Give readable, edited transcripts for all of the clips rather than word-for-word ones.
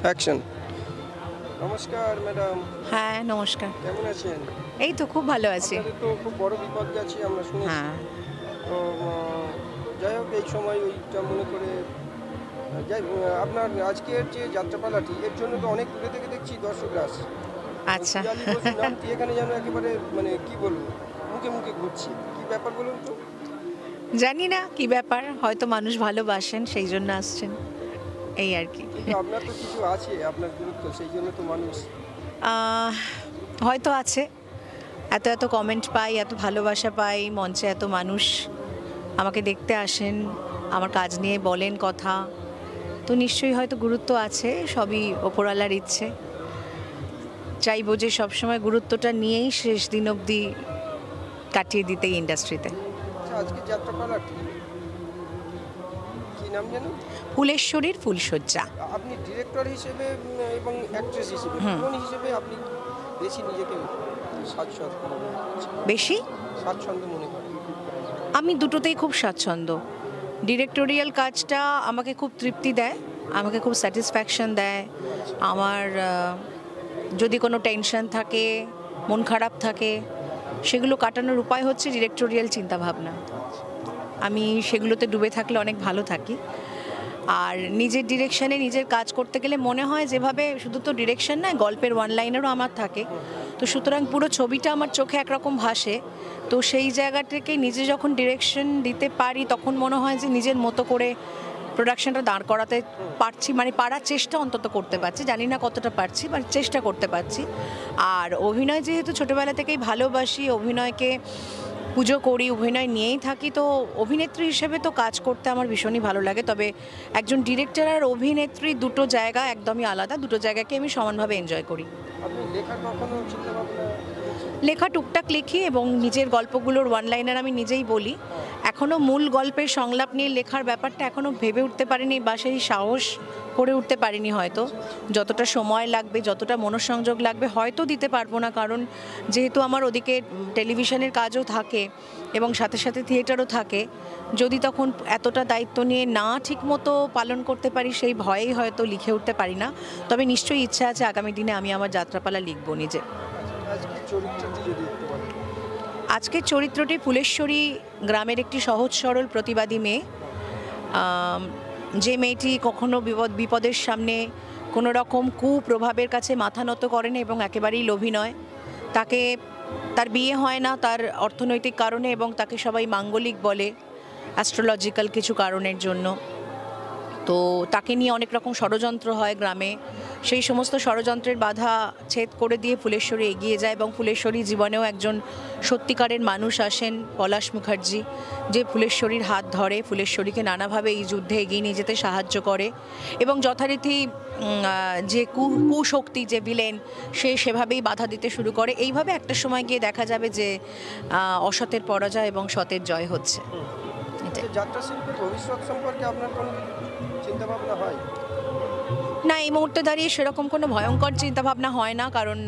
Action. নমস্কার madam, হ্যাঁ, নমস্কার। কেমন আছেন? এই তো খুব ভালো আছি। আপনাদের তো খুব বড় বিপদ গেছে আমরা শুনেছি। হ্যাঁ, তো যাই হোক এই সময় ওইটা মনে করে আপনার আজকের যে যাত্রাপালাটি এর জন্য তো অনেক দূরে থেকে দেখছি দর্শকরা আসছে। আচ্ছা। পিয়ালি বসুর নামটি এখানে যেন একেবারে মানে কি বলবো মুখে মুখে ঘুরছে। কি ব্যাপার বলুন তো? জানি না কি ব্যাপার, হয়তো মানুষ ভালোবাসেন সেই জন্য আসছেন। এই আর কি। কিন্তু আপনার তো কিছু আছে, আপনার গুরুত্ব সেই জন্য তো মানুষ। আহ, হয়তো আছে। এত এত কমেন্ট পাই, এত ভালোবাসা পাই, মঞ্চে এত মানুষ আমাকে দেখতে আসেন, আমার কাজ নিয়ে বলেন কথা। তো নিশ্চয়ই হয়তো গুরুত্ব আছে, সবই ওপরওয়ালার ইচ্ছে। চাইবো যে সবসময় গুরুত্বটা নিয়েই শেষ দিন অবধি কাটিয়ে দিতে ইন্ডাস্ট্রিতে। আচ্ছা, আজকে যাত্রাপালাটি কি নাম জানেন? ফুলেশ্বরীর ফুলশয্যা। আপনি ডিরেক্টর হিসেবে এবং অ্যাক্ট্রেস হিসেবে কোন হিসেবে আপনি বেশি নিজেকে স্বাচ্ছন্দ্য মনে করছেন? বেশি স্বাচ্ছন্দ্য মনে করেন? আমি দুটোতেই খুব স্বাচ্ছন্দ্য। ডিরেক্টোরিয়াল কাজটা আমাকে খুব তৃপ্তি দেয়, আমাকে খুব স্যাটিসফ্যাকশন দেয়। আমার যদি কোনো টেনশন থাকে, মন খারাপ থাকে, সেগুলো কাটানোর উপায় হচ্ছে ডিরেক্টোরিয়াল চিন্তাভাবনা। আমি সেগুলোতে ডুবে থাকলে অনেক ভালো থাকি। আর নিজের ডিরেকশনে নিজের কাজ করতে গেলে মনে হয় যেভাবে শুধু তো ডিরেকশন নয়, গল্পের ওয়ান লাইনেরও আমার থাকে। তো সুতরাং পুরো ছবিটা আমার চোখে একরকম ভাসে। তো সেই জায়গা থেকে নিজে যখন ডিরেকশন দিতে পারি তখন মনে হয় যে নিজের মতো করে প্রোডাকশনটা দাঁড় করাতে পারছি, মানে পারার চেষ্টা অন্তত করতে পারছি। জানি না কতটা পারছি, বাট চেষ্টা করতে পারছি। আর অভিনয় যেহেতু ছোটোবেলা থেকেই ভালোবাসি, অভিনয়কে পুজো করি, অভিনয় নিয়েই থাকি, তো অভিনেত্রী হিসেবে তো কাজ করতে আমার ভীষণই ভালো লাগে। তবে একজন ডিরেক্টর আর অভিনেত্রী দুটো জায়গা একদমই আলাদা, দুটো জায়গাকে আমি সমানভাবে এনজয় করি। আপনি লেখার কখনো চিন্তা ভাবনা করেছেন? লেখা টুকটাক লিখি এবং নিজের গল্পগুলোর ওয়ান লাইনার আমি নিজেই বলি। এখনও মূল গল্পের সংলাপ নিয়ে লেখার ব্যাপারটা এখনও ভেবে উঠতে পারিনি, বা সেই সাহস করে উঠতে পারিনি। হয়তো যতটা সময় লাগবে, যতটা মনোসংযোগ লাগবে হয়তো দিতে পারবো না, কারণ যেহেতু আমার ওদিকে টেলিভিশনের কাজও থাকে এবং সাথে সাথে থিয়েটারও থাকে। যদি তখন এতটা দায়িত্ব নিয়ে না ঠিকমতো পালন করতে পারি সেই ভয়েই হয়তো লিখে উঠতে পারি না। তবে নিশ্চয়ই ইচ্ছা আছে আগামী দিনে আমি আমার যাত্রাপালা লিখবো নিজে। আজকে চরিত্রটি যদি একটু বলেন। আজকের চরিত্রটি ফুলেশ্বরী গ্রামের একটি সহজ সরল প্রতিবাদী মেয়ে। যে মেয়েটি কখনো বিপদের সামনে কোনো রকম কুপ্রভাবের কাছে মাথা নত করে না এবং একেবারেই লোভী নয়। তার বিয়ে হয় না তার অর্থনৈতিক কারণে, এবং তাকে সবাই মাঙ্গলিক বলে অ্যাস্ট্রোলজিক্যাল কিছু কারণের জন্য। তো তাকে নিয়ে অনেক রকম ষড়যন্ত্র হয় গ্রামে। সেই সমস্ত ষড়যন্ত্রের বাধা ছেদ করে দিয়ে ফুলেশ্বরী এগিয়ে যায়, এবং ফুলেশ্বরী জীবনেও একজন সত্যিকারের মানুষ আসেন, পলাশ মুখার্জি, যে ফুলেশ্বরীর হাত ধরে, ফুলেশ্বরীকে নানাভাবে এই যুদ্ধে এগিয়ে নিয়ে যেতে সাহায্য করে। এবং যথারীতি যে কুশক্তি, যে ভিলেন, সে সেভাবেই বাধা দিতে শুরু করে। এইভাবে একটা সময় গিয়ে দেখা যাবে যে অসতের পরাজয় এবং সতের জয় হচ্ছে। যাত্রা শিল্পের ভবিষ্যৎ সম্পর্কে আপনার কোনো চিন্তা ভাবনা হয়? না, এই মুহূর্তে দাঁড়িয়ে সেরকম কোনো ভয়ঙ্কর চিন্তাভাবনা হয় না, কারণ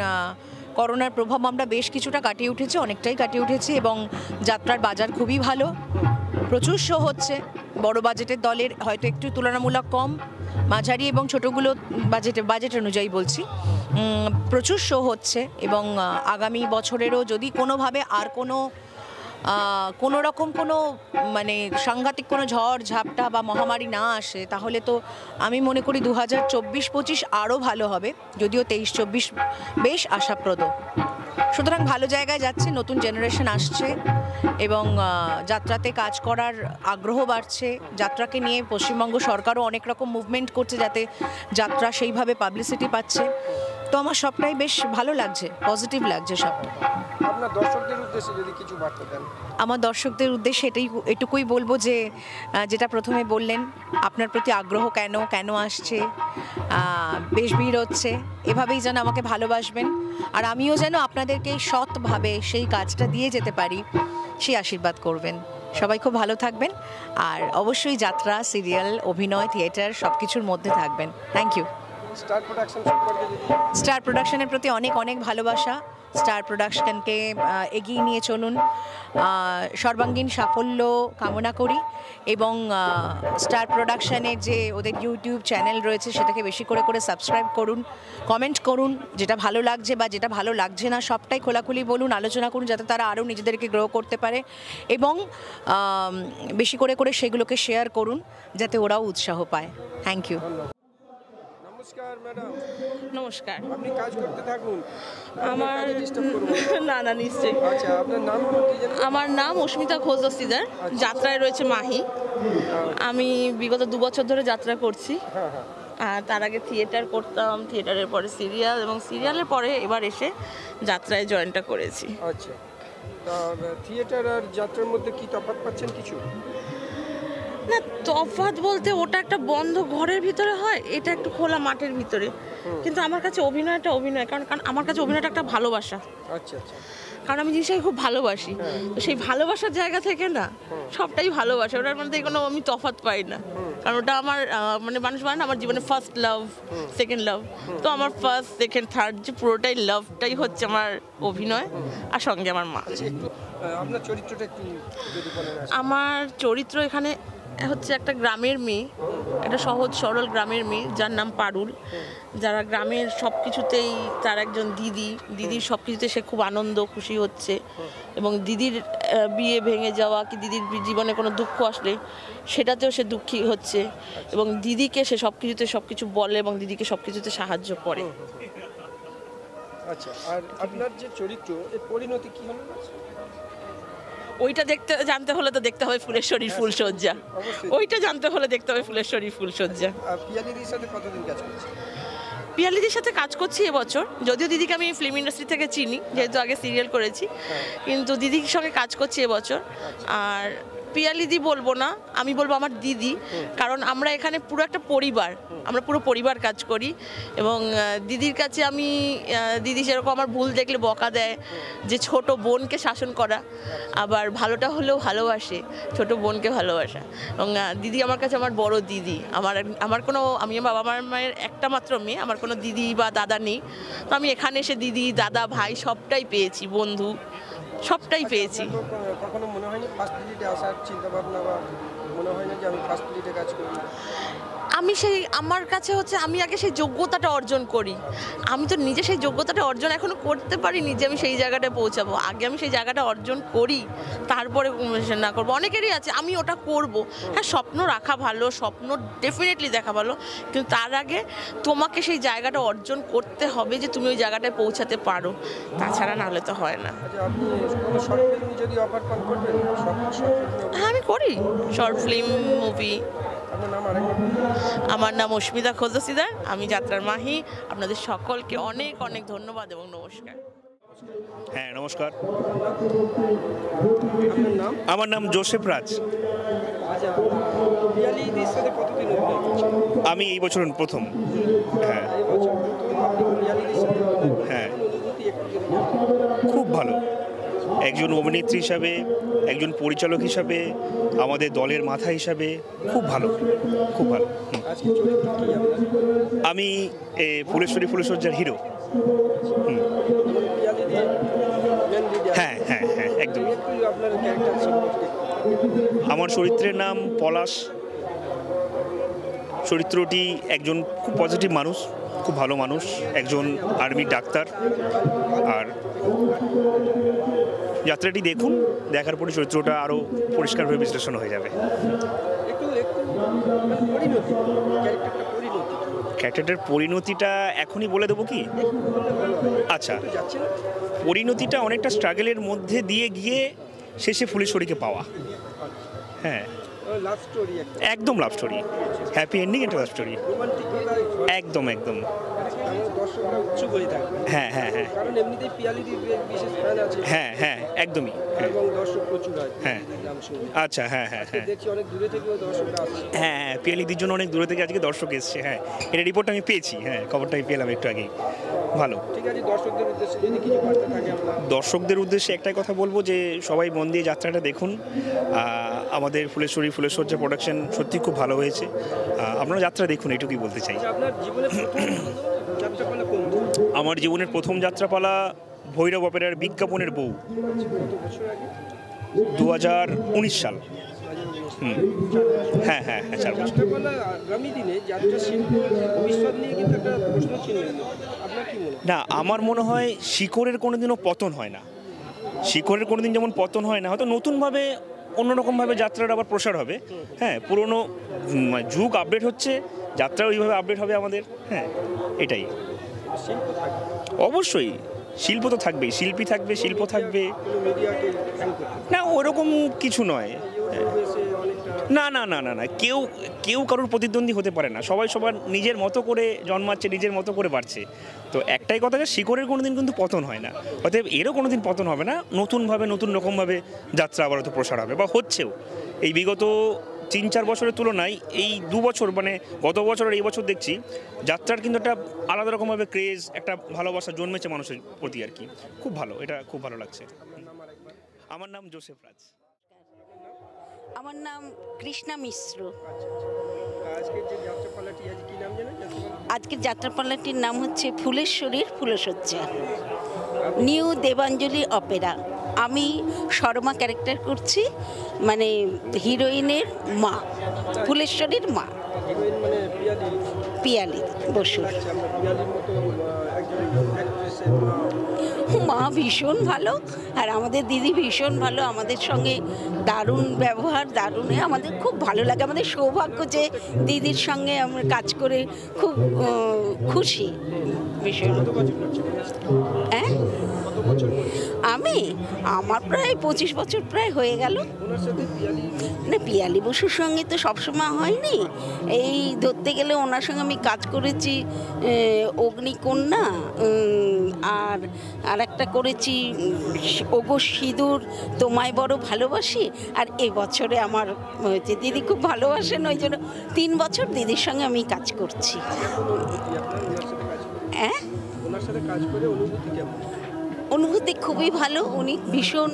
করোনার প্রভাব আমরা বেশ কিছুটা কাটিয়ে উঠেছি, অনেকটাই কাটিয়ে উঠেছি, এবং যাত্রার বাজার খুবই ভালো। প্রচুর শো হচ্ছে। বড় বাজেটের দলের হয়তো একটু তুলনামূলক কম, মাঝারি এবং ছোটোগুলো বাজেট অনুযায়ী বলছি, প্রচুর শো হচ্ছে। এবং আগামী বছরেরও যদি কোনোভাবে আর কোনো রকম কোনো মানে সাংঘাতিক কোনো ঝড় ঝাপটা বা মহামারী না আসে, তাহলে তো আমি মনে করি 2024-25 আরও ভালো হবে, যদিও 23-24 বেশ আশাপ্রদ। সুতরাং ভালো জায়গায় যাচ্ছে, নতুন জেনারেশন আসছে এবং যাত্রাতে কাজ করার আগ্রহ বাড়ছে। যাত্রাকে নিয়ে পশ্চিমবঙ্গ সরকারও অনেক রকম মুভমেন্ট করছে যাতে যাত্রা সেইভাবে পাবলিসিটি পাচ্ছে। তো আমার সবটাই বেশ ভালো লাগছে, পজিটিভ লাগছে সবটা। আপনার দর্শকদের উদ্দেশ্যে যদি কিছু বার্তা দেন। আমার দর্শকদের উদ্দেশ্যে এটুকুই বলবো যে যেটা প্রথমে বললেন, আপনার প্রতি আগ্রহ কেন আসছে, বেশ ভিড় হচ্ছে, এভাবেই যেন আমাকে ভালোবাসবেন, আর আমিও যেন আপনাদেরকে সৎভাবে সেই কাজটা দিয়ে যেতে পারি, সেই আশীর্বাদ করবেন। সবাই খুব ভালো থাকবেন, আর অবশ্যই যাত্রা, সিরিয়াল, অভিনয়, থিয়েটার সব কিছুর মধ্যে থাকবেন। Thank you. স্টার প্রোডাকশন সম্পর্কে যদি স্টার প্রোডাকশনের প্রতি অনেক অনেক ভালোবাসা। স্টার প্রোডাকশনকে এগিয়ে নিয়ে চলুন, সর্বাঙ্গীন সাফল্য কামনা করি এবং স্টার প্রোডাকশনের যে ওদের ইউটিউব চ্যানেল রয়েছে সেটাকে বেশি করে করে সাবস্ক্রাইব করুন, কমেন্ট করুন, যেটা ভালো লাগছে বা যেটা ভালো লাগছে না সবটাই খোলাখুলি বলুন, আলোচনা করুন, যাতে তারা আরও নিজেদেরকে গ্রো করতে পারে এবং বেশি করে করে সেগুলোকে শেয়ার করুন যাতে ওরাও উৎসাহ পায়। Thank you. নমস্কার ম্যাডাম, নমস্কার। আপনি কাজ করতে থাকুন, আমার ডিস্টার্ব করব না। না নিশ্চয়ই। আচ্ছা, আপনার নাম কি জানেন? আমার নাম অস্মিতা ঘোষ দস্তিদার, যাত্রায় রয়েছে মাহি। আমি বিগত 2 বছর ধরে যাত্রা করছি। হ্যাঁ হ্যাঁ, আর তার আগে থিয়েটার করতাম, থিয়েটারের পরে সিরিয়াল এবং সিরিয়ালের পরে এবার এসে যাত্রায় জয়েনটা করেছি। আচ্ছা। তা থিয়েটার আর যাত্রার মধ্যে কি তফাৎ পাচ্ছেন কিছু? না, তফাৎ বলতে ওটা একটা বন্ধ ঘরের ভিতরে হয়, এটা একটু খোলা মাঠের ভিতরে। কিন্তু আমার কাছে অভিনয়টা অভিনয়, কারণ আমার কাছে অভিনয়টা একটা ভালোবাসা। আচ্ছা আচ্ছা, কারণ আমি জিনিসটাকে খুব ভালোবাসি। তো সেই ভালোবাসার জায়গা থেকে না সবটাই ভালোবাসা, ওটার মধ্যে কোনো আমি তফাৎ পাই না। কারণ ওটা আমার মানে মানুষ বলে না আমার জীবনে ফার্স্ট লাভ, সেকেন্ড লাভ। তো আমার ফার্স্ট, সেকেন্ড, থার্ড যে পুরোটাই লাভটাই হচ্ছে আমার অভিনয়, আর সঙ্গে আমার মা। আচ্ছা একটু আপনার চরিত্রটা একটু যদি বলেন। আমার চরিত্র এখানে হচ্ছে একটা গ্রামের মেয়ে, একটা সহজ সরল গ্রামের মেয়ে যার নাম পারুল, যারা গ্রামের সব কিছুতেই তার একজন দিদির সব কিছুতে সে খুব আনন্দ খুশি হচ্ছে এবং দিদির বিয়ে ভেঙে যাওয়া কি দিদির জীবনে কোনো দুঃখ আসলে সেটাতেও সে দুঃখী হচ্ছে এবং দিদিকে সে সব কিছুতে সব কিছু বলে এবং দিদিকে সব কিছুতে সাহায্য করে। আচ্ছা, আর আপনার যে চরিত্র এর পরিণতি কি হলো? ওইটা জানতে হলে তো দেখতে হবে ফুলেশ্বরী ফুলসজ্জা। ওইটা জানতে হলে দেখতে হবে ফুলেশ্বরী ফুলসজ্জা। পিয়ালিদির সাথে কতদিন কাজ করছেন? পিয়ালিদির সাথে কাজ করছি এবছর, যদিও দিদিকে আমি ফিল্ম ইন্ডাস্ট্রি থেকে চিনি, যেহেতু আগে সিরিয়াল করেছি, কিন্তু দিদির সঙ্গে কাজ করছি এবছর। আর পিয়ালিদি বলবো না, আমি বলবো আমার দিদি, কারণ আমরা এখানে পুরো একটা পরিবার, আমরা পুরো পরিবার কাজ করি এবং দিদির কাছে আমি দিদি সেরকম আমার ভুল দেখলে বকা দেয়, যে ছোট বোনকে শাসন করা, আবার ভালোটা হলেও ভালোবাসে, ছোট বোনকে ভালোবাসা। এবং দিদি আমার কাছে আমার বড় দিদি, আমার কোনো, আমি বাবা মায়ের একটা মাত্র মেয়ে, আমার কোনো দিদি বা দাদা নেই। তো আমি এখানে এসে দিদি, দাদা, ভাই সবটাই পেয়েছি, বন্ধু সবটাই পেয়েছি। কখনো মনে হয়নি ফার্স্ট লিডে আসার চিন্তা ভাবনা, বা মনে হয় না যে আমি ফার্স্ট লিডে কাজ করি? আমি আমার কাছে হচ্ছে আমি আগে সেই যোগ্যতাটা অর্জন করি। আমি তো নিজে সেই যোগ্যতাটা অর্জন এখনো করতে পারিনি যে আমি সেই জায়গাটায় পৌঁছাবো। আগে আমি সেই জায়গাটা অর্জন করি, তারপরে না করবো। অনেকেরই আছে আমি ওটা করব, হ্যাঁ স্বপ্ন রাখা ভালো, স্বপ্ন ডেফিনেটলি দেখা ভালো, কিন্তু তার আগে তোমাকে সেই জায়গাটা অর্জন করতে হবে যে তুমি ওই জায়গাটায় পৌঁছাতে পারো, তাছাড়া না হলে তো হয় না। আচ্ছা, আপনি কোনো শর্ট ফিল্ম যদি অফার পান করবেন? হ্যাঁ আমি করি শর্ট ফিল্ম, মুভি। আপনার নাম আরেকবার? আমার নাম অস্মিতা ঘোষ দস্তিদার, আমি যাত্রার মাহি। আপনাদের সকলকে অনেক অনেক ধন্যবাদ এবং নমস্কার। হ্যাঁ নমস্কার, আপনার নাম? আমার নাম জোসেফ রাজ। আচ্ছা, পিয়ালিদির সাথে কতদিন অভিনয় করছেন? আমি এই বছর প্রথম। হ্যাঁ এই বছর প্রথম আপনি পিয়ালিদির সাথে অভিনয় করছেন। হ্যাঁ। কোন অনুভূতি একটু যদি জানান? খুব ভালো, একজন অভিনেত্রী হিসাবে, একজন পরিচালক হিসাবে, আমাদের দলের মাথা হিসাবে খুব ভালো, খুব ভালো। আজকে চরিত্র কি আপনার? আমি ফুলেশ্বরী ফুলসজ্জার হিরো। পিয়ালিদি main leader. হ্যাঁ হ্যাঁ হ্যাঁ একদম। একটু আপনার ক্যারেক্টার সম্পর্কে। আমার চরিত্রের নাম পলাশ। চরিত্রটি একজন খুব পজিটিভ মানুষ, খুব ভালো মানুষ, একজন আর্মি ডাক্তার। আর যাত্রাটি দেখুন, দেখার পরে চরিত্রটা আরও পরিষ্কারভাবে বিশ্লেষণ হয়ে যাবে। একটু পরিণতি, ক্যারেক্টারটা পরিণতি ক্যারেক্টারের পরিণতিটা এখনই বলে দেবো কি? আচ্ছা, যাচ্ছে না? পরিণতিটা অনেকটা স্ট্রাগলের মধ্যে দিয়ে গিয়ে শেষে ফুলেশ্বরীকে পাওয়া। হ্যাঁ লাভ স্টোরি একটা, একদম লাভ স্টোরি, হ্যাপি এন্ডিং একটা লাভ স্টোরি। রোমান্টিক একদম একদম। আমাদের দর্শকরা উৎসুক হয়ে থাকবে। হ্যাঁ হ্যাঁ হ্যাঁ কারণ এমনিতেই পিয়ালিদির বিশেষ ফ্যান আছে। হ্যাঁ হ্যাঁ একদমই। এবং দর্শক প্রচুর হয় হ্যাঁ। নাম শুনে। আচ্ছা, হ্যাঁ হ্যাঁ আজকে হ্যাঁ দেখছি অনেক দূরে থেকেও দর্শকরা আসছে। হ্যাঁ হ্যাঁ পিয়ালিদির জন্য অনেক দূরে থেকে আজকে দর্শক এসছে। হ্যাঁ, এটা রিপোর্ট আমি পেয়েছি। হ্যাঁ, খবরটা আমি পেলাম একটু আগেই। ভালো। ঠিক আছে, দর্শকদের উদ্দেশ্যে যদি কিছু বার্তা থাকে আমরা। দর্শকদের উদ্দেশ্যে একটাই কথা বলবো যে সবাই মন দিয়ে যাত্রাটা দেখুন। আমাদের ফুলেশ্বরী প্রোডাকশন সত্যি খুব ভালো হয়েছে। আপনারা যাত্রা দেখুন, এটুকুই বলতে চাই। আচ্ছা, আপনার জীবনের প্রথম যাত্রাপালা কোনটি? আমার জীবনের প্রথম যাত্রাপালা ভৈরব অপেরার বিজ্ঞাপনের বউ, কত বছর আগে? 2019 সাল। হ্যাঁ হ্যাঁ হ্যাঁ 4 বছর। যাত্রাপালা আগামী দিনে যাত্রা শিল্পীর ভবিষ্যৎ নিয়ে কিন্তু একটা প্রশ্ন চিহ্ন। আপনার কি মনে হয়? না, আমার মনে হয় শিকড়ের কোনোদিনও পতন হয় না। শিকড়ের কোনোদিন যেমন পতন হয় না, হয়তো নতুনভাবে অন্যরকমভাবে যাত্রার আবার প্রসার হবে। হ্যাঁ, পুরনো যুগ আপডেট হচ্ছে, যাত্রা ওইভাবে আপডেট হবে আমাদের। হ্যাঁ, এটাই। শিল্প থাকে, অবশ্যই শিল্প তো থাকবেই, শিল্পী থাকবে, শিল্প থাকবে। কোনো মিডিয়াকে শুরু করতে না, ওরকম কিছু নয়। ইউটিউবে এসে অনেকটা না না না না না কেউ কেউ কারোর প্রতিদ্বন্দ্বী হতে পারে না। সবাই সবার নিজের মতো করে জন্মাচ্ছে, নিজের মতো করে বাড়ছে। তো একটাই কথা, যে শিকড়ের কোনো দিন কিন্তু পতন হয় না, অতএব এরও কোনো দিন পতন হবে না। নতুনভাবে নতুন রকমভাবে যাত্রা আবার হয়তো প্রসার হবে, বা হচ্ছেও। এই বিগত 3-4 বছরের তুলনায় এই 2 বছর, মানে গত বছর আর এই বছর দেখছি যাত্রার কিন্তু একটা আলাদা রকমভাবে ক্রেজ, একটা ভালোবাসা জন্মেছে মানুষের প্রতি আর কি। খুব ভালো, এটা খুব ভালো লাগছে। আমার নাম জোসেফ রাজ। আমার নাম কৃষ্ণা মিশ্র। আজকের যে যাত্রাপালাটি আজ কি নাম জানেন? আজকের যাত্রাপালাটির নাম হচ্ছে ফুলেশ্বরীর ফুলশয্যা, নিউ দেবাঞ্জলি অপেরা। আমি শর্মা ক্যারেক্টার করছি, মানে হিরোইনের মা, ফুলেশ্বরীর মা, হিরোইন মানে পিয়ালি। পিয়ালি বসু। আচ্ছা, আমরা পিয়ালির মতো একজন অ্যাক্ট্রেসের মা ভীষণ ভালো, আর আমাদের দিদি ভীষণ ভালো, আমাদের সঙ্গে দারুণ ব্যবহার, দারুণে আমাদের খুব ভালো লাগে। আমাদের সৌভাগ্য যে দিদির সঙ্গে আমরা কাজ করে খুব খুশি ভীষণ। কত বছর করছেন? হ্যাঁ, কত বছর করছেন? আমার প্রায় 25 বছর প্রায় হয়ে গেল। ওনার সাথে পিয়ালি না, পিয়ালি বসুর সঙ্গে তো সবসময় হয়নি, এই ধরতে গেলে ওনার সঙ্গে আমি কাজ করেছি অগ্নিকন্যা, আর একটা করেছি ওগো সিঁদুর তোমায় বড় ভালোবাসি। আর এবছরে আমার হয়েছে দিদি খুব ভালোবাসেন, ওই জন্য 3 বছর দিদির সঙ্গে আমি কাজ করছি। হ্যাঁ, ওনার সাথে কাজ করে অনুভূতি কেমন? অনুভূতি খুবই ভালো। উনি ভীষণ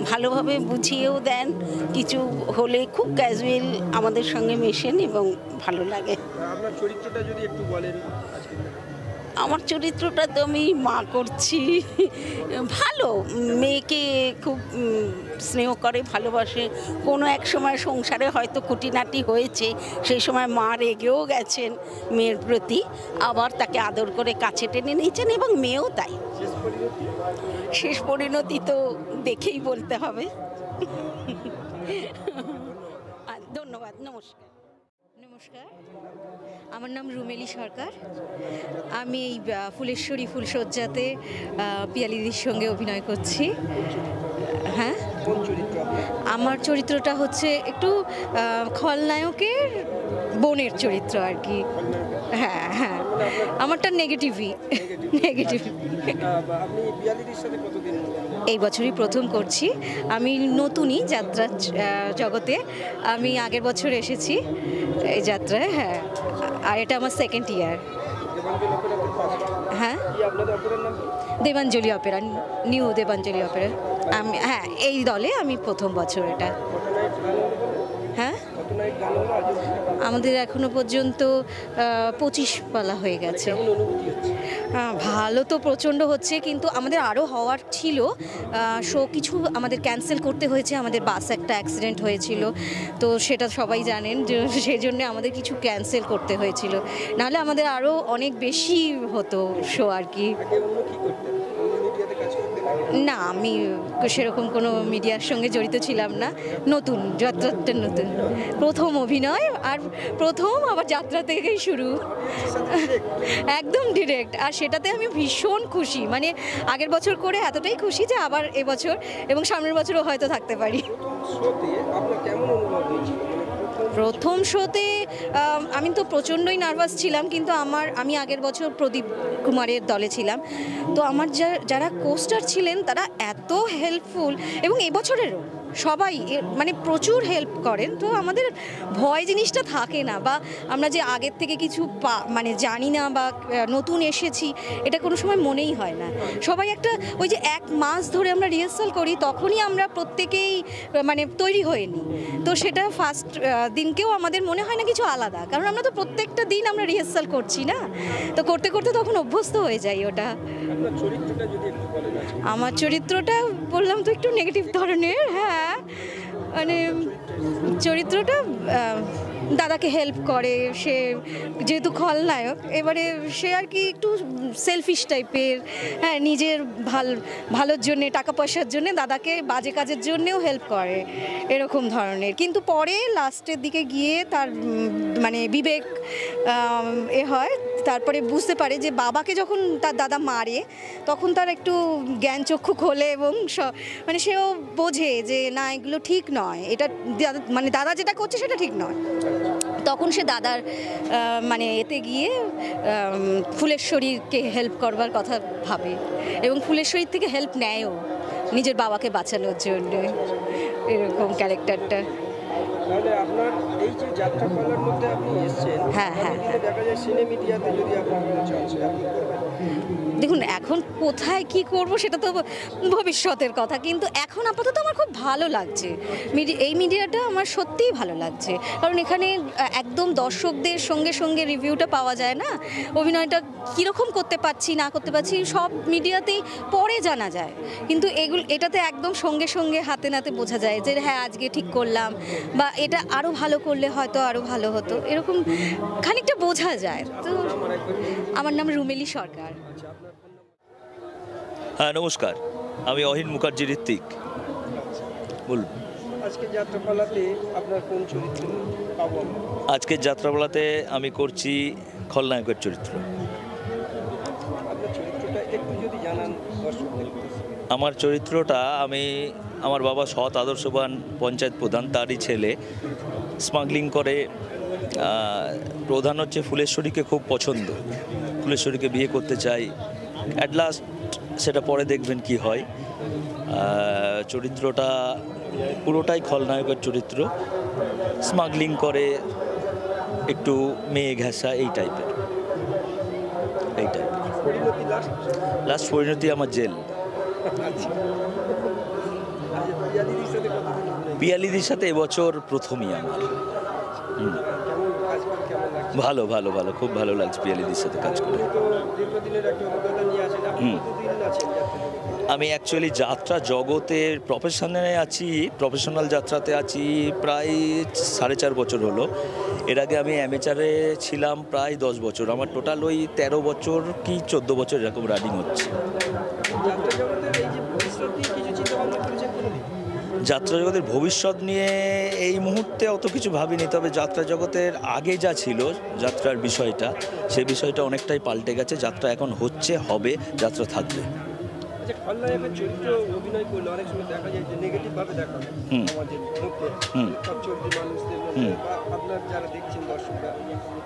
ভালোভাবে বুঝিয়েও দেন, কিছু হলে খুব ক্যাজুয়াল আমাদের সঙ্গে মেশেন এবং ভালো লাগে। আপনার চরিত্রটা যদি একটু বলেন আজকে। আমার চরিত্রটা তো আমি মা করছি, ভালো মেয়েকে খুব স্নেহ করে, ভালোবাসে। কোনো এক সময় সংসারে হয়তো খুঁটিনাটি হয়েছে, সেই সময় মা রেগেও গেছেন মেয়ের প্রতি, আবার তাকে আদর করে কাছে টেনে নিয়েছেন, এবং মেয়েও তাই। শেষ পরিণতি তো দেখেই বলতে হবে। ধন্যবাদ, নমস্কার। নমস্কার, আমার নাম রুমেলি সরকার। আমি এই ফুলেশ্বরী ফুলশয্যাতে পিয়ালিদির সঙ্গে অভিনয় করছি। হ্যাঁ, কোন চরিত্র আপনার? আমার চরিত্রটা হচ্ছে একটু খলনায়কের বোনের চরিত্র আর কি। হ্যাঁ হ্যাঁ, আমারটা নেগেটিভই। নেগেটিভ। আপনি পিয়ালিদির সাথে কতদিন? এই বছরই প্রথম করছি। আমি নতুনই যাত্রা জগতে। আমি আগের বছর এসেছি এই যাত্রায়। হ্যাঁ, আর এটা আমার সেকেন্ড ইয়ার। দেবাঞ্জলি অপেরাতে ফার্স্ট। হ্যাঁ, কি আপনাদের অপেরার নাম কি? Debanjali Opera, new Debanjali Opera. আমি হ্যাঁ, এই দলে আমি প্রথম বছর এটা। কত নাইট গান হলো? হ্যাঁ, কত নাইট গান হলো আজ অবধি? আমাদের এখনো পর্যন্ত 25 পালা হয়ে গেছে। কেমন অনুভূতি হচ্ছে? ভালো তো প্রচণ্ড হচ্ছে, কিন্তু আমাদের আরও হওয়ার ছিল। শো কিছু আমাদের ক্যান্সেল করতে হয়েছে, আমাদের বাস একটা অ্যাক্সিডেন্ট হয়েছিল, তো সেটা সবাই জানেন, যে সেই জন্যে আমাদের কিছু ক্যান্সেল করতে হয়েছিল, নাহলে আমাদের আরও অনেক বেশি হতো শো আর কি। আগে অন্য কি করতেন? অন্য মিডিয়াতে কাজ করতেন আগে? না, আমি সেরকম কোনো মিডিয়ার সঙ্গে জড়িত ছিলাম না। নতুন যাত্রাটা, নতুন প্রথম অভিনয়, আর প্রথম আবার যাত্রা থেকেই শুরু, একদম ডিরেক্ট। আর সেটাতে আমি ভীষণ খুশি, মানে আগের বছর করে এতটাই খুশি যে আবার এবছর এবং সামনের বছরও হয়তো থাকতে পারি। শোতে আপনার কেমন অনুভব হয়েছিল? মানে প্রথম শোতে আমি তো প্রচণ্ডই নার্ভাস ছিলাম, কিন্তু আমি আগের বছর প্রদীপ কুমারের দলে ছিলাম। তো আমার যারা কোস্টার ছিলেন তারা এত হেল্পফুল, এবং এবছরেরও সবাই মানে প্রচুর হেল্প করেন। তো আমাদের ভয় জিনিসটা থাকে না, বা আমরা যে আগের থেকে কিছু মানে জানি না বা নতুন এসেছি, এটা কোনো সময় মনেই হয় না। সবাই একটা ওই যে 1 মাস ধরে আমরা রিহার্সাল করি, তখনই আমরা প্রত্যেকেই মানে তৈরি হয়ে নিই। তো সেটা ফার্স্ট দিনকেও আমাদের মনে হয় না কিছু আলাদা, কারণ আমরা তো প্রত্যেকটা দিন আমরা রিহার্সাল করছি না, তো করতে করতে তখন অভ্যস্ত হয়ে যাই ওটা। আপনার চরিত্রটা যদি একটু বলেন আজকে। আমার চরিত্রটা বললাম তো একটু নেগেটিভ ধরনের। হ্যাঁ, মানে চরিত্রটা দাদাকে হেল্প করে, সে যেহেতু খলনায়ক, এবারে সে আর কি একটু সেলফিশ টাইপের। হ্যাঁ, নিজের ভালোর জন্যে, টাকা পয়সার জন্যে দাদাকে বাজে কাজের জন্যেও হেল্প করে, এরকম ধরনের। কিন্তু পরে লাস্টের দিকে গিয়ে তার মানে বিবেক হয়, তারপরে বুঝতে পারে যে বাবাকে যখন তার দাদা মারে, তখন তার একটু জ্ঞান চক্ষু খোলে, এবং মানে সেও বোঝে যে না, এগুলো ঠিক নয়, এটা মানে দাদা যেটা করছে সেটা ঠিক নয়। তখন সে দাদার মানে এতে গিয়ে ফুলেশ্বরীকে হেল্প করবার কথা ভাবে, এবং ফুলেশ্বরীর থেকে হেল্প নেয়ও নিজের বাবাকে বাঁচানোর জন্য, এরকম ক্যারেক্টারটা। তাহলে আপনার এই যে যাত্রাপালার মধ্যে আপনি এসেছেন, হ্যাঁ, হ্যাঁ, এখানে দেখা যায় সিনে মিডিয়াতে যদি আপনার কোনো চান্স হয়, আপনি করবেন? দেখুন, এখন কোথায় কি করব সেটা তো ভবিষ্যতের কথা, কিন্তু এখন আপাতত আমার খুব ভালো লাগছে। এই মিডিয়াটা আমার সত্যিই ভালো লাগছে, কারণ এখানে একদম দর্শকদের সঙ্গে সঙ্গে রিভিউটা পাওয়া যায় না, অভিনয়টা কীরকম করতে পারছি না করতে পারছি সব মিডিয়াতেই পরে জানা যায়, কিন্তু এটাতে একদম সঙ্গে সঙ্গে হাতে নাতে বোঝা যায় যে হ্যাঁ, আজকে ঠিক করলাম, বা এটা আরও ভালো করলে হয়তো আরও ভালো হতো, এরকম খানিকটা বোঝা যায়। তো আমার নাম রুমেলি সরকার। হ্যাঁ, নমস্কার, আমি অহিন মুখার্জি ঋত্বিক। বলুন। আজকে যাত্রাপালাতে আপনার কোন চরিত্র পাবো আমরা? আজকের যাত্রাপালাতে আমি করছি খলনায়কের চরিত্র। আপনার চরিত্রটা একটু যদি জানান দর্শকদের। আমার চরিত্রটা আমার বাবা সৎ আদর্শবান পঞ্চায়েত প্রধান, তারই ছেলে, স্মাগলিং করে। প্রধান হচ্ছে ফুলেশ্বরীকে খুব পছন্দ, ফুলেশ্বরীকে বিয়ে করতে চাই। অ্যাট লাস্ট সেটা পরে দেখবেন কি হয়। চরিত্রটা পুরোটাই খলনায়কের চরিত্র, স্মাগলিং করে, একটু মেয়ে ঘেঁষা, এই টাইপের। পরিণতি লাস্ট পরিণতি আমার জেল। পিয়ালিদির সাথে কতদিন অভিনয়? পিয়ালিদির সাথে এবছর প্রথমই আমার। কেমন কাজ করে, কেমন লাগছে? ভালো ভালো ভালো, খুব ভালো লাগছে পিয়ালিদির সাথে কাজ করে। আপনি তো দীর্ঘদিনের একটা অভিজ্ঞতা নিয়ে আসেন, আপনি কতদিন আছেন যাত্রা? আমি অ্যাকচুয়ালি যাত্রা জগতের প্রফেশনাল যাত্রাতে আছি প্রায় 4.5 বছর হলো। এর আগে আমি অ্যামেচারে ছিলাম প্রায় 10 বছর। আমার টোটাল ওই 13 বছর কি 14 বছর এরকম রানিং হচ্ছে। যাত্রা জগতের এই যে ভবিষ্যৎ নিয়ে কিছু চিন্তা ভাবনা করেছেন কোনোদিন? যাত্রা জগতের ভবিষ্যৎ নিয়ে এই মুহূর্তে অত কিছু ভাবিনি, তবে যাত্রা জগতের আগে যা ছিল যাত্রার বিষয়টা, সে বিষয়টা অনেকটাই পাল্টে গেছে। যাত্রা এখন হচ্ছে, হবে, যাত্রা থাকবে। আচ্ছা, খলনায়কের চরিত্র অভিনয় করলে অনেক সময় দেখা যায় যে নেগেটিভ ভাবে দেখা হয় সমাজের মধ্যে, সব চরিত্র মানুষদের মধ্যে, বা আপনার যারা দেখছেন দর্শকরা,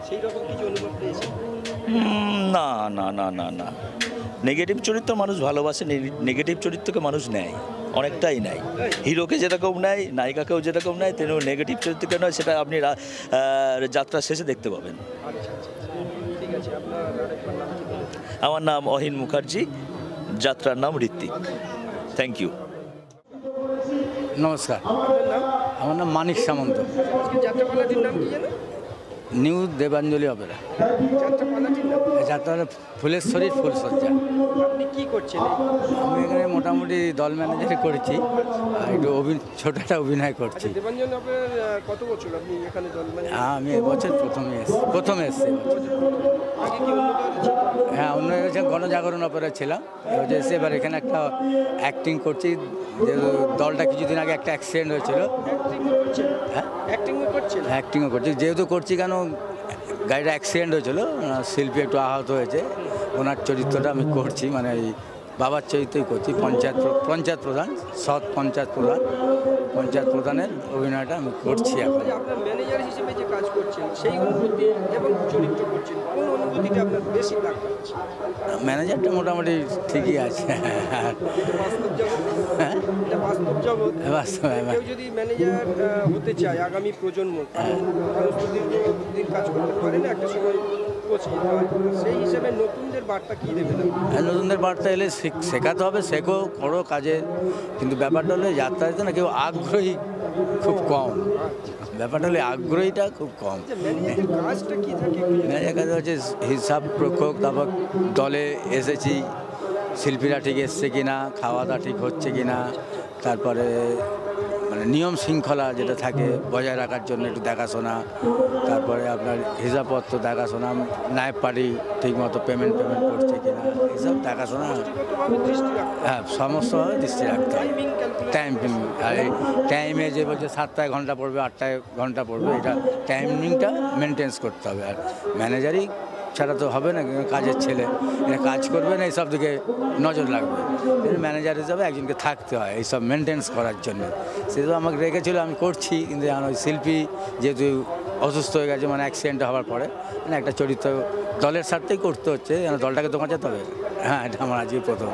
সেই রকম কিছু অনুভব পেয়েছেন? না না না না না, নেগেটিভ চরিত্র মানুষ ভালোবাসে, নেগেটিভ চরিত্রকে মানুষ নেয়, অনেকটাই নেয়। হিরোকে যেরকম নেয়, নায়িকাকেও যেরকম নেয়, তেমন নেগেটিভ চরিত্রকে নয়, সেটা আপনি যাত্রা শেষে দেখতে পাবেন। আচ্ছা, ঠিক আছে। আপনার আরেকবার নাম কি বলেছেন? আমার নাম অহিন মুখার্জি, যাত্রার নাম ঋত্বিক। Thank you. নমস্কার, আপনার নাম? আমার নাম মানিক সামন্ত। আজকে যাত্রাপালাটির নাম কি জানেন? New Debanjali Opera. যাত্রাপালাটির নাম? যাত্রা ফুলেশ্বরীর ফুলসজ্জা। আপনি কি করছেন? আমি এখানে মোটামুটি দল ম্যানেজারই করেছি, আর একটু ছোট একটা অভিনয় করছি। দেবাঞ্জন আপনার কত বছর আপনি এখানে দল মানে? আমি এবছর প্রথমে এসেছি। আগে কি অন্য দল ছিল? হ্যাঁ, অন্য হচ্ছে গণজাগরণ অপেরা ছিলাম, এবার এখানে একটা অ্যাক্টিং করছি। যে দলটা কিছুদিন আগে একটা অ্যাক্সিডেন্ট হয়েছিল। হ্যাঁ, অ্যাক্টিংও করছি। যেহেতু করছি কেন, গাড়িটা অ্যাক্সিডেন্ট হয়েছিল, শিল্পী একটু আহত হয়েছে, ওনার চরিত্রটা আমি করছি, মানে এই বাবার চরিত্রই করছি, পঞ্চায়েত প্রধান, সৎ পঞ্চায়েত প্রধানের অভিনয়টা আমি করছি এখন। যে আপনার ম্যানেজার হিসেবে যে কাজ করছেন সেই অনুভূতি এবং চরিত্র করছেন, কোন অনুভূতিটা আপনার বেশি লাগছে? ম্যানেজারটা মোটামুটি ঠিকই আছে। বাস্তব জগৎ, হ্যাঁ, এটা বাস্তব জগৎ। বাস্তব, হ্যাঁ। কেউ যদি ম্যানেজার হতে চায় আগামী প্রজন্ম, কারণ মানুষ তো দীর্ঘদিন কাজ করতে পারে না, একটা সময় পৌঁছে যেতে হয়, সেই হিসেবে নতুনদের বার্তা কী দেবেন? হ্যাঁ, নতুনদের বার্তা এলে শেখাতে হবে, শেখো, করো কাজে, কিন্তু ব্যাপারটা হলে যাত্রাতে না কেউ আগ্রহী খুব কম। ব্যাপারটা হলে আগ্রহীটা খুব কম। ম্যানেজারের কাজটা কী থাকে? ম্যানেজার কাজ হচ্ছে হিসাব রক্ষক, তারপর দলে এসেছি শিল্পীরা ঠিক এসছে কিনা, খাওয়া দাওয়া ঠিক হচ্ছে কিনা, তারপরে মানে নিয়ম শৃঙ্খলা যেটা থাকে বজায় রাখার জন্য একটু দেখাশোনা, তারপরে আপনার হিসাবপত্র দেখাশোনা, নায়েব পার্টি ঠিকমতো পেমেন্ট করছে কিনা, এইসব দেখাশোনা। হ্যাঁ, সমস্তভাবে দৃষ্টি রাখতে হবে। আর এই টাইমে যে বলছে 7টায় ঘন্টা পড়বে, 8টায় ঘন্টা পড়বে, এটা টাইমিংটা মেনটেন্স করতে হবে। আর ম্যানেজারই ছাড়া তো হবে না, কাজের ছেলে এরা কাজ করবে না, এইসব দিকে নজর রাখবে। ম্যানেজার হিসাবে একজনকে থাকতে হয় এইসব মেনটেন্স করার জন্য। সেটা আমাকে রেখেছিল, আমি করছি, কিন্তু এখন ওই শিল্পী যেহেতু অসুস্থ হয়ে গেছে, মানে অ্যাক্সিডেন্ট হওয়ার পরে, মানে একটা চরিত্র দলের স্বার্থেই করতে হচ্ছে, যেন দলটাকে তো বাঁচাতে হবে। হ্যাঁ, এটা আমার আজকে প্রথম।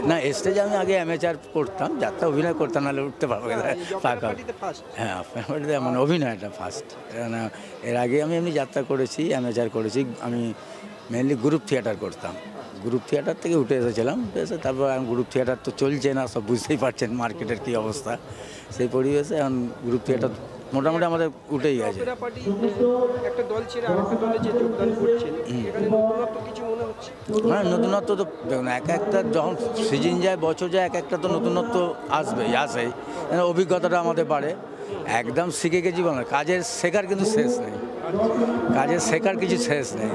না, স্টেজে আমি আগে অ্যামেচার করতাম, যাত্রা অভিনয় করতাম, নাহলে উঠতে পারবো পাকা। হ্যাঁ, মানে অভিনয়টা ফার্স্ট। এর আগে আমি এমনি যাত্রা করেছি, অ্যামেচার করেছি। আমি মেনলি গ্রুপ থিয়েটার করতাম, গ্রুপ থিয়েটার থেকে উঠে এসেছিলাম। তারপর এখন গ্রুপ থিয়েটার তো চলছে না, সব বুঝতেই পারছেন মার্কেটের কী অবস্থা। সেই পরিবেশে এখন গ্রুপ থিয়েটার মোটামুটি আমাদের উঠেই গেছে। একটা দল ছেড়ে আরেকটা দলে যে যোগদান করছেন, এখানে নতুনত্ব কিছু মনে হচ্ছে? হ্যাঁ, নতুনত্ব তো দেখুন, একটা যখন সিজন যায়, বছর যায়, একটা তো নতুনত্ব আসবেই, আসেই। অভিজ্ঞতাটা আমাদের বাড়ে। একদম শিখে গেছি বলে কাজের শেখার কিন্তু শেষ নেই, কাজের শেখার কিছু শেষ নেই।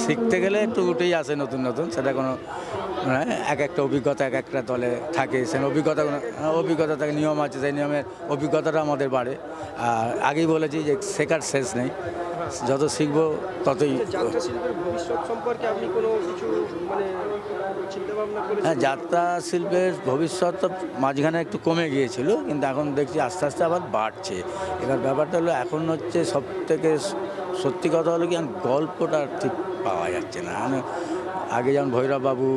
শিখতে গেলে একটু উঠেই আসে নতুন নতুন, সেটা কোনো এক একটা অভিজ্ঞতা এক একটা দলে থাকে। সে অভিজ্ঞতা থাকে, নিয়ম আছে, সেই নিয়মের অভিজ্ঞতাটা আমাদের বাড়ে। আর আগেই বলেছি যে শেখার শেষ নেই, যত শিখবো ততই। যাত্রা শিল্পের ভবিষ্যৎ সম্পর্কে আপনি কোনো কিছু মানে চিন্তা ভাবনা করেছেন? হ্যাঁ, যাত্রা শিল্পের ভবিষ্যৎ তো মাঝখানে একটু কমে গিয়েছিল, কিন্তু এখন দেখছি আস্তে আস্তে আবার বাড়ছে। এবার ব্যাপারটা হলো, এখন হচ্ছে সব থেকে সত্যি কথা হলো কি, গল্পটা ঠিক পাওয়া যাচ্ছে না। আগে যেমন ভৈরববাবু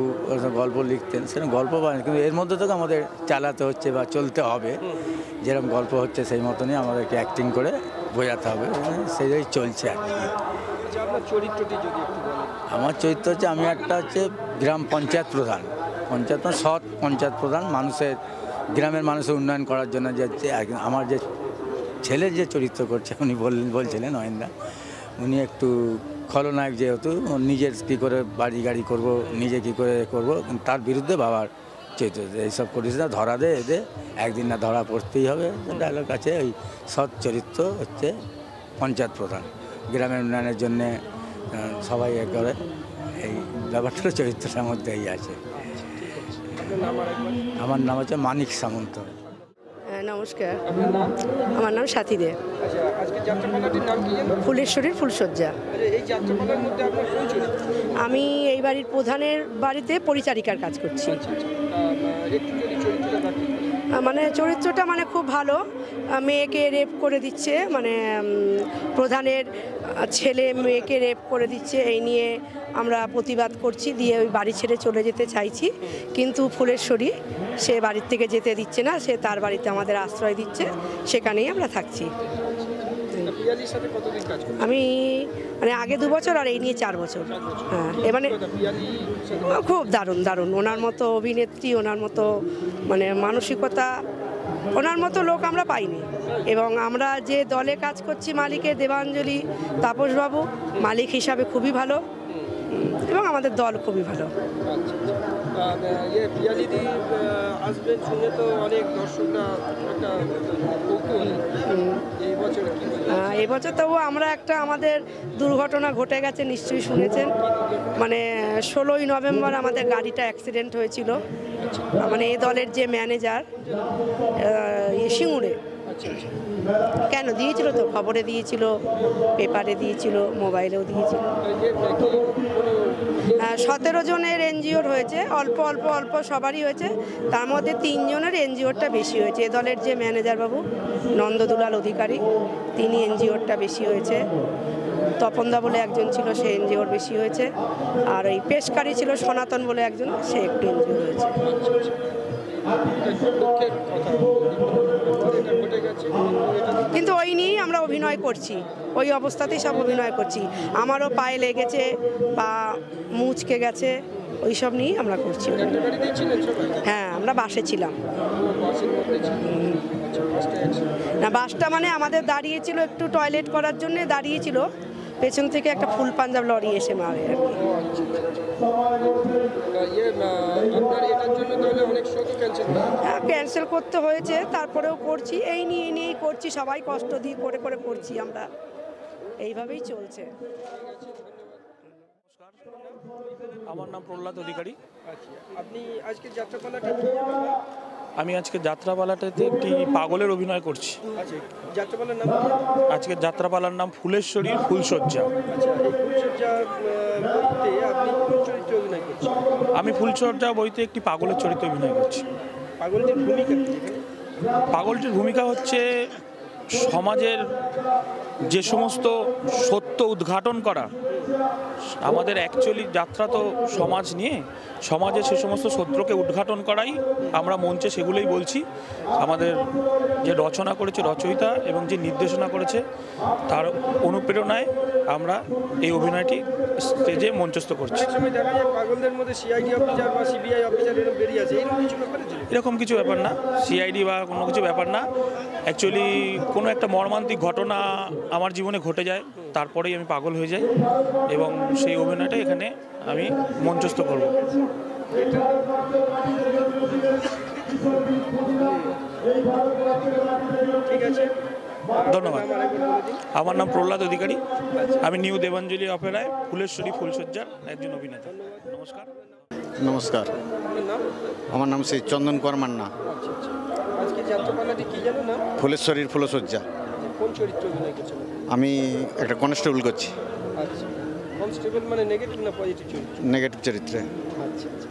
গল্প লিখতেন, সেরকম গল্প পায়, কিন্তু এর মধ্যে থেকে আমাদের চালাতে হচ্ছে বা চলতে হবে। যেরকম গল্প হচ্ছে সেই মতনই আমাদেরকে অ্যাক্টিং করে বোঝাতে হবে, সেটাই চলছে আর কি। আপনার চরিত্রটি যদি একটু বলেন। আমার চরিত্র হচ্ছে, আমি একটা হচ্ছে গ্রাম পঞ্চায়েত প্রধান, সৎ পঞ্চায়েত প্রধান, মানুষের গ্রামের মানুষের উন্নয়ন করার জন্য যে আমার যে ছেলে যে চরিত্র করছে, উনি বলছিলেন অয়েন্দা, উনি একটু খলনায়ক, যেহেতু নিজের কী করে বাড়ি গাড়ি করব, নিজে কী করে করব, তার বিরুদ্ধে বাবার চরিত্র এইসব করিস না, ধরা দে এদের, একদিন না ধরা পড়তেই হবে। ডায়লগ আছে। ওই সৎ চরিত্র হচ্ছে পঞ্চায়েত প্রধান, গ্রামের উন্নয়নের জন্যে সবাই এ করে, এই ব্যাপারটা চরিত্রটার মধ্যেই আছে। আমার নাম হচ্ছে মানিক সামন্ত। নমস্কার, আমার নাম সাথী দে। আচ্ছা, আজকে যাত্রাপালাটির নাম কি জানেন? ফুলেশ্বরীর ফুলসজ্জা। এই যাত্রাপালার মধ্যে আপনার কোন চরিত্র? আমি এই বাড়ির প্রধানের বাড়িতে পরিচারিকার কাজ করছি। একটু যদি চরিত্রটা রাখি। মানে চরিত্রটা মানে খুব ভালো, মেয়েকে রেপ করে দিচ্ছে, মানে প্রধানের ছেলে মেয়েকে রেপ করে দিচ্ছে, এই নিয়ে আমরা প্রতিবাদ করছি, দিয়ে ওই বাড়ি ছেড়ে চলে যেতে চাইছি, কিন্তু ফুলেশ্বরী সে বাড়ির থেকে যেতে দিচ্ছে না, সে তার বাড়িতে আমাদের আশ্রয় দিচ্ছে, সেখানেই আমরা থাকছি। আমি মানে আগে 2 বছর আর এই নিয়ে 4 বছর। হ্যাঁ, মানে খুব দারুণ দারুণ, ওনার মতো অভিনেত্রী, ওনার মতো মানে মানসিকতা, ওনার মতো লোক আমরা পাইনি। এবং আমরা যে দলে কাজ করছি, মালিকের দেবাঞ্জলি তাপসবাবু মালিক হিসাবে খুবই ভালো, এবং আমাদের দল খুবই ভালো। পিয়ালিদি আসবেন শুনে তো অনেক দর্শকরা একটা কৌতূহল। এবছর তবু আমরা একটা আমাদের দুর্ঘটনা ঘটে গেছে, নিশ্চয়ই শুনেছেন, মানে 16ই নভেম্বর আমাদের গাড়িটা অ্যাক্সিডেন্ট হয়েছিল। মানে এই দলের যে ম্যানেজার সিঙ্গুরে, কেন দিয়েছিল তো, খবরে দিয়েছিল, পেপারে দিয়েছিল, মোবাইলেও দিয়েছিল। 17 জনের এনজিওর হয়েছে, অল্প অল্প অল্প সবারই হয়েছে, তার মধ্যে 3 জনের এনজিওরটা বেশি হয়েছে। এ দলের যে ম্যানেজার বাবু নন্দদুলাল অধিকারী, তিনি এনজিওরটা বেশি হয়েছে। তপনদা বলে একজন ছিল, সে এনজিওর বেশি হয়েছে। আর এই পেশকারি ছিল সনাতন বলে একজন, সে একটু এনজিও হয়েছে। কিন্তু ওই নিয়েই আমরা অভিনয় করছি, ওই অবস্থাতেই সব অভিনয় করছি। আমারও পায়ে লেগেছে বা মুচকে গেছে, ওই সব নিয়েই আমরা করছি। হ্যাঁ, আমরা বাসে ছিলাম। না, বাসটা মানে আমাদের দাঁড়িয়েছিল, একটু টয়লেট করার জন্য দাঁড়িয়েছিল, পেছন থেকে একটা ফুল পাঞ্জাব লরি এসে মারে আর কি। হ্যাঁ, ক্যান্সেল করতে হয়েছে, তারপরেও করছি, এই নিয়েই করছি, সবাই কষ্ট দিয়ে করে করে করছি আমরা, এইভাবেই চলছে। আমার নাম প্রহ্লাদ অধিকারী। আপনি আজকে যাত্রাপালাটা কি? আমি আজকে যাত্রাপালাটাতে একটি পাগলের অভিনয় করছি। আচ্ছা, যাত্রাপালার নাম? আজকে যাত্রাপালার নাম ফুলেশ্বরীর ফুলশয্যা। আচ্ছা, এই ফুলশয্যা বইতে আপনি কোন চরিত্রে অভিনয় করছেন? আমি ফুলশয্যা বইতে একটি পাগলের চরিত্রে অভিনয় করছি। পাগলটির ভূমিকা কি? পাগলটির ভূমিকা হচ্ছে সমাজের যে সমস্ত সত্য উদ্ঘাটন করা। আমাদের অ্যাকচুয়ালি যাত্রা তো সমাজ নিয়ে, সমাজের সে সমস্ত সত্যকে উদ্ঘাটন করাই আমরা মঞ্চে সেগুলোই বলছি। আমাদের যে রচনা করেছে রচয়িতা এবং যে নির্দেশনা করেছে তার অনুপ্রেরণায় আমরা এই অভিনয়টি স্টেজে মঞ্চস্থ করছি। সময় দেখা যায় পাগলদের মধ্যে সিআইডি অফিসার বা সিবিআই অফিসার এরকম বেরিয়ে আছে, এরকম কিছু ব্যাপার আছে? এরকম কিছু ব্যাপার না, সিআইডি বা কোনো কিছু ব্যাপার না। অ্যাকচুয়ালি কোনো একটা মর্মান্তিক ঘটনা আমার জীবনে ঘটে যায়, তারপরেই আমি পাগল হয়ে যাই এবং সেই অভিনয়টা এখানে আমি মঞ্চস্থ করব। ঠিক আছে, ধন্যবাদ। আমার নাম প্রহ্লাদ অধিকারী। আমি নিউ দেবাঞ্জলি অপেরায় ফুলেশ্বরী ফুলশয্যার একজন অভিনেতা। নমস্কার। নমস্কার, আমার নাম শ্রী চন্দন কুমার মান্না। আজকে যাত্রাপালাটি কি জানো না? ফুলেশ্বরীর ফুলশয্যা। কোন চরিত্রে অভিনয় করছেন? আমি একটা কনস্টেবল করছি। আচ্ছা, কনস্টেবল মানে নেগেটিভ না পজিটিভ চরিত্র? নেগেটিভ চরিত্রে। আচ্ছা আচ্ছা,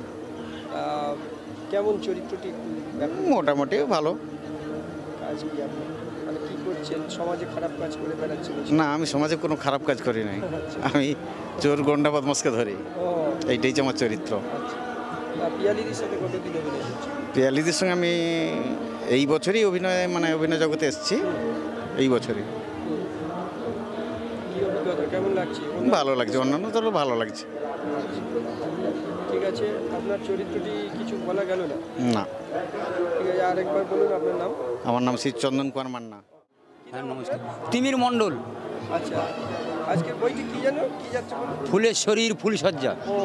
কেমন চরিত্রটি? মোটামুটি ভালো। কাজ কি আপনি মানে কি করছেন? সমাজে খারাপ কাজ করে বেড়াচ্ছেন? না, আমি সমাজে কোনো খারাপ কাজ করি নাই, আমি চোর গন্ডা বদমাসকে ধরি, এইটাই আমার চরিত্র। পিয়ালিদির সাথে কতদিন অভিনয় করছেন? পিয়ালিদির সঙ্গে আমি এই বছরই অভিনয় জগতে এসেছি, এই বছরই। কি অভিজ্ঞতা, কেমন লাগছে? ভালো লাগছে, অন্যান্য তো ভালো লাগছে। ঠিক আছে, আপনার চরিত্রটি কিছু বলা গেল না? না। ঠিক আছে, আরেকবার বলুন আপনার নাম। আমার নাম শ্রী চন্দন কুমার মান্না। হ্যাঁ, নমস্কার। তিমির মণ্ডল। আচ্ছা, আজকের বইটি কি জানো, কি যাচ্ছে বলুন? ফুলেশ্বরীর ফুলশয্যা। ও,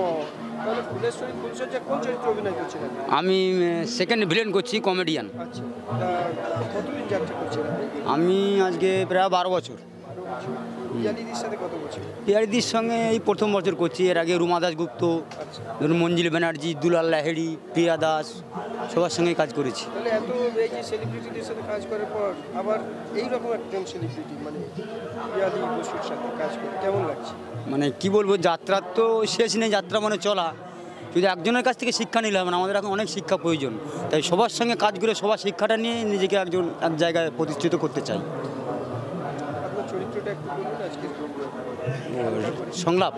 তাহলে ফুলেশ্বরী ফুলশয্যা কোন চরিত্রে অভিনয় করছেন? আমি সেকেন্ড ভিলেন করছি, কমেডিয়ান। আচ্ছা, কতদিন যাত্রা করছেন? আমি আজকে প্রায় 12 বছর। পিয়ালিদির সাথে কত বছর? পিয়ারিদির সঙ্গে এই প্রথম বছর করছি। এর আগে রুমা দাশগুপ্ত, ধরুন মঞ্জিল ব্যানার্জি, দুলাল লাহেড়ি, প্রিয়া দাস, সবার সঙ্গে কাজ করেছি। তাহলে এত এই যে সেলিব্রিটিদের সাথে কাজ করার পর আবার এইরকম একজন সেলিব্রিটি মানে পিয়ালি বসুর সাথে কাজ করে কেমন লাগছে? মানে কি বলবো, যাত্রার তো শেষ নেই, যাত্রা মানে চলা। যদি একজনের কাছ থেকে শিক্ষা নিলে হবে না, আমাদের এখন অনেক শিক্ষা প্রয়োজন। তাই সবার সঙ্গে কাজ করে সবার শিক্ষাটা নিয়ে নিজেকে এক জায়গায় প্রতিষ্ঠিত করতে চাই। আপনার চরিত্রটা একটু বলুন আজকে। সংলাপ?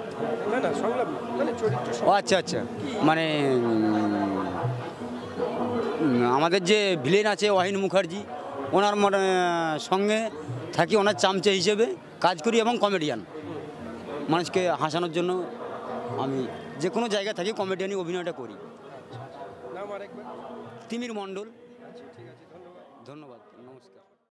না না, সংলাপ না, মানে চরিত্র। ও আচ্ছা আচ্ছা, মানে আমাদের যে ভিলেন আছে ওয়াহিন মুখার্জি, ওনার সঙ্গে থাকি, ওনার চামচে হিসেবে কাজ করি এবং কমেডিয়ান। মানুষকে হাসানোর জন্য আমি যে কোনো জায়গায় থাকি, কমেডিয়ানই অভিনয়টা করি। নাম আরেকবার? তিমির মণ্ডল। আচ্ছা, ঠিক আছে, ধন্যবাদ। ধন্যবাদ, নমস্কার।